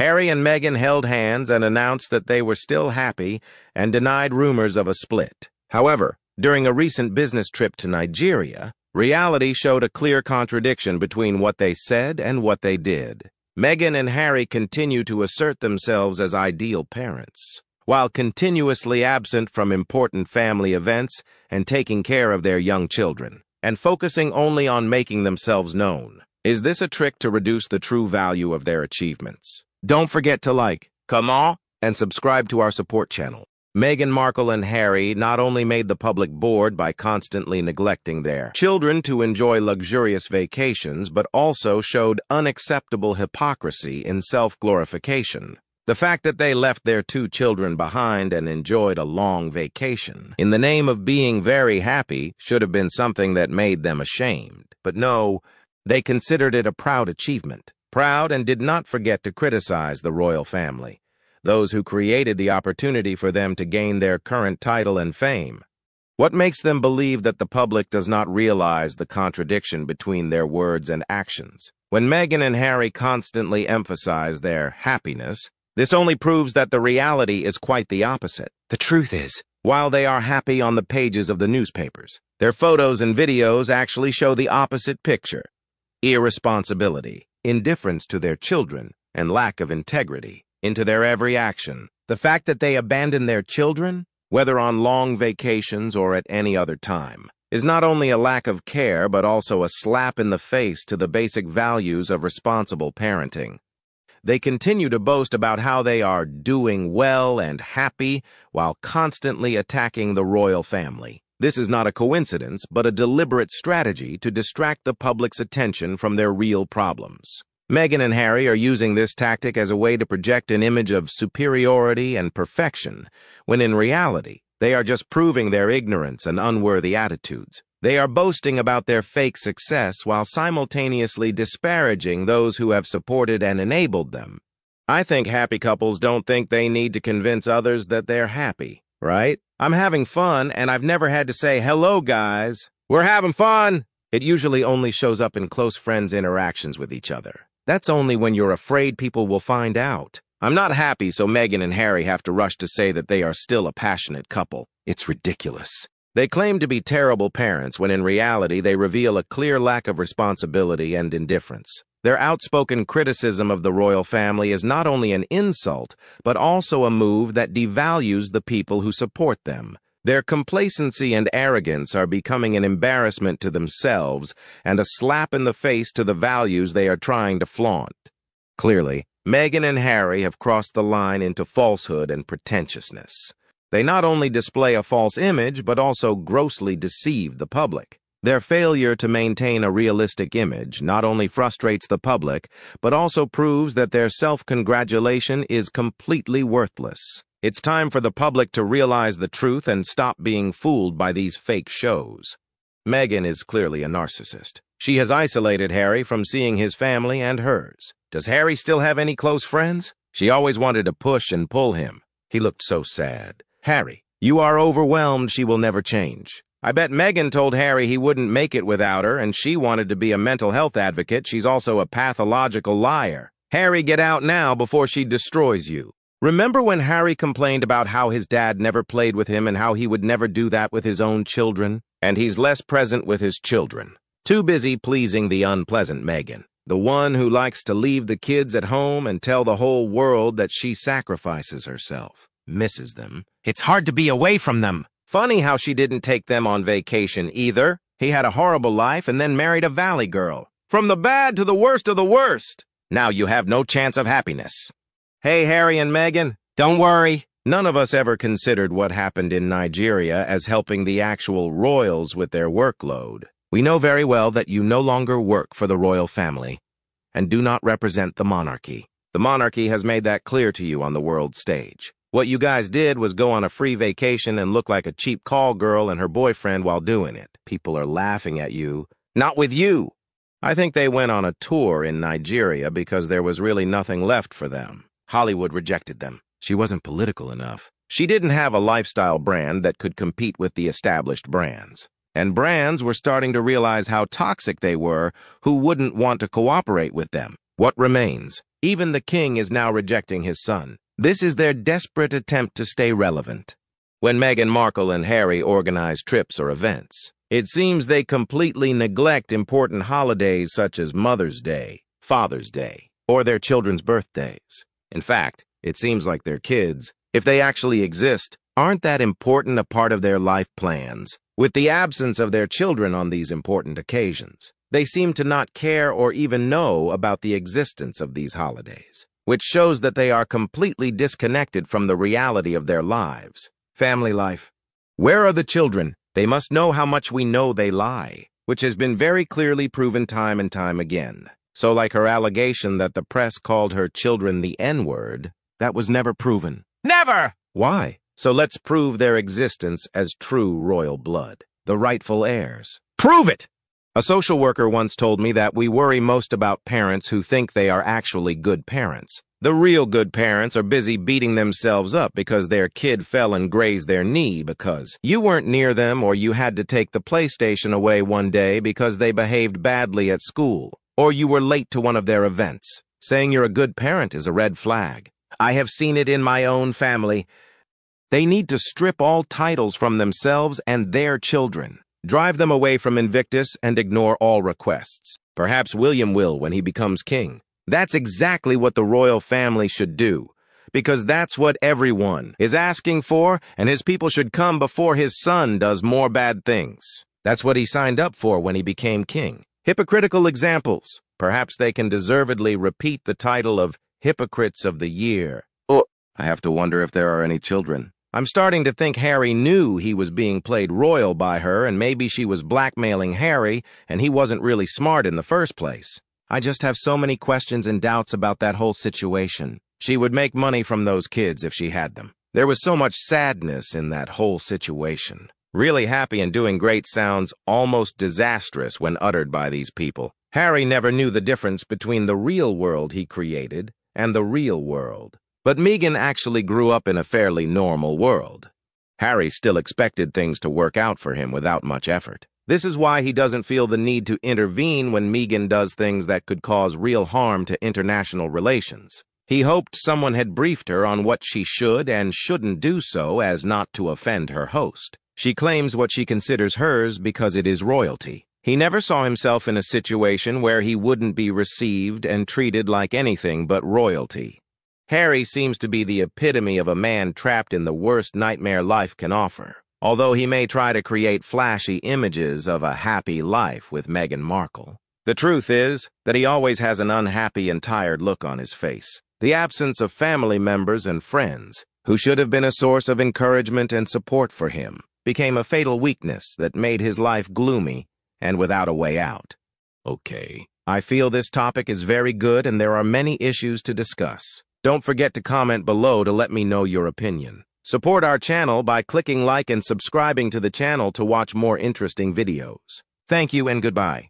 Harry and Meghan held hands and announced that they were still happy and denied rumors of a split. However, during a recent business trip to Nigeria, reality showed a clear contradiction between what they said and what they did. Meghan and Harry continue to assert themselves as ideal parents, while continuously absent from important family events and taking care of their young children, and focusing only on making themselves known. Is this a trick to reduce the true value of their achievements? Don't forget to like, comment, and subscribe to our support channel. Meghan Markle and Harry not only made the public bored by constantly neglecting their children to enjoy luxurious vacations, but also showed unacceptable hypocrisy in self-glorification. The fact that they left their 2 children behind and enjoyed a long vacation in the name of being very happy should have been something that made them ashamed. But no, they considered it a proud achievement. Proud, and did not forget to criticize the royal family, those who created the opportunity for them to gain their current title and fame. What makes them believe that the public does not realize the contradiction between their words and actions? When Meghan and Harry constantly emphasize their happiness, this only proves that the reality is quite the opposite. The truth is, while they are happy on the pages of the newspapers, their photos and videos actually show the opposite picture: irresponsibility, indifference to their children, and lack of integrity into their every action. The fact that they abandon their children, whether on long vacations or at any other time, is not only a lack of care but also a slap in the face to the basic values of responsible parenting. They continue to boast about how they are doing well and happy while constantly attacking the royal family. This is not a coincidence, but a deliberate strategy to distract the public's attention from their real problems. Meghan and Harry are using this tactic as a way to project an image of superiority and perfection, when in reality, they are just proving their ignorance and unworthy attitudes. They are boasting about their fake success while simultaneously disparaging those who have supported and enabled them. I think happy couples don't think they need to convince others that they're happy, right? I'm having fun, and I've never had to say, "Hello, guys. We're having fun." It usually only shows up in close friends' interactions with each other. That's only when you're afraid people will find out. I'm not happy, so Meghan and Harry have to rush to say that they are still a passionate couple. It's ridiculous. They claim to be terrible parents when in reality they reveal a clear lack of responsibility and indifference. Their outspoken criticism of the royal family is not only an insult, but also a move that devalues the people who support them. Their complacency and arrogance are becoming an embarrassment to themselves and a slap in the face to the values they are trying to flaunt. Clearly, Meghan and Harry have crossed the line into falsehood and pretentiousness. They not only display a false image, but also grossly deceive the public. Their failure to maintain a realistic image not only frustrates the public, but also proves that their self-congratulation is completely worthless. It's time for the public to realize the truth and stop being fooled by these fake shows. Meghan is clearly a narcissist. She has isolated Harry from seeing his family and hers. Does Harry still have any close friends? She always wanted to push and pull him. He looked so sad. Harry, you are overwhelmed. She will never change. I bet Meghan told Harry he wouldn't make it without her, and she wanted to be a mental health advocate. She's also a pathological liar. Harry, get out now before she destroys you. Remember when Harry complained about how his dad never played with him and how he would never do that with his own children? And he's less present with his children. Too busy pleasing the unpleasant Meghan, the one who likes to leave the kids at home and tell the whole world that she sacrifices herself, misses them. It's hard to be away from them. Funny how she didn't take them on vacation either. He had a horrible life and then married a valley girl. From the bad to the worst of the worst. Now you have no chance of happiness. Hey, Harry and Meghan, don't worry. None of us ever considered what happened in Nigeria as helping the actual royals with their workload. We know very well that you no longer work for the royal family and do not represent the monarchy. The monarchy has made that clear to you on the world stage. What you guys did was go on a free vacation and look like a cheap call girl and her boyfriend while doing it. People are laughing at you. Not with you. I think they went on a tour in Nigeria because there was really nothing left for them. Hollywood rejected them. She wasn't political enough. She didn't have a lifestyle brand that could compete with the established brands. And brands were starting to realize how toxic they were who wouldn't want to cooperate with them. What remains? Even the king is now rejecting his son. This is their desperate attempt to stay relevant. When Meghan Markle and Harry organize trips or events, it seems they completely neglect important holidays such as Mother's Day, Father's Day, or their children's birthdays. In fact, it seems like their kids, if they actually exist, aren't that important a part of their life plans. With the absence of their children on these important occasions, they seem to not care or even know about the existence of these holidays, which shows that they are completely disconnected from the reality of their lives. Family life. Where are the children? They must know how much we know they lie, which has been very clearly proven time and time again. So like her allegation that the press called her children the N-word, that was never proven. Never! Why? So let's prove their existence as true royal blood, the rightful heirs. Prove it! A social worker once told me that we worry most about parents who think they are actually good parents. The real good parents are busy beating themselves up because their kid fell and grazed their knee because you weren't near them, or you had to take the PlayStation away one day because they behaved badly at school, or you were late to one of their events. Saying you're a good parent is a red flag. I have seen it in my own family. They need to strip all titles from themselves and their children. Drive them away from Invictus and ignore all requests. Perhaps William will when he becomes king. That's exactly what the royal family should do, because that's what everyone is asking for, and his people should come before his son does more bad things. That's what he signed up for when he became king. Hypocritical examples. Perhaps they can deservedly repeat the title of Hypocrites of the Year. Oh, I have to wonder if there are any children. I'm starting to think Harry knew he was being played royal by her, and maybe she was blackmailing Harry, and he wasn't really smart in the first place. I just have so many questions and doubts about that whole situation. She would make money from those kids if she had them. There was so much sadness in that whole situation. Really happy and doing great sounds almost disastrous when uttered by these people. Harry never knew the difference between the real world he created and the real world. But Meghan actually grew up in a fairly normal world. Harry still expected things to work out for him without much effort. This is why he doesn't feel the need to intervene when Meghan does things that could cause real harm to international relations. He hoped someone had briefed her on what she should and shouldn't do so as not to offend her host. She claims what she considers hers because it is royalty. He never saw himself in a situation where he wouldn't be received and treated like anything but royalty. Harry seems to be the epitome of a man trapped in the worst nightmare life can offer, although he may try to create flashy images of a happy life with Meghan Markle. The truth is that he always has an unhappy and tired look on his face. The absence of family members and friends, who should have been a source of encouragement and support for him, became a fatal weakness that made his life gloomy and without a way out. Okay, I feel this topic is very good and there are many issues to discuss. Don't forget to comment below to let me know your opinion. Support our channel by clicking like and subscribing to the channel to watch more interesting videos. Thank you and goodbye.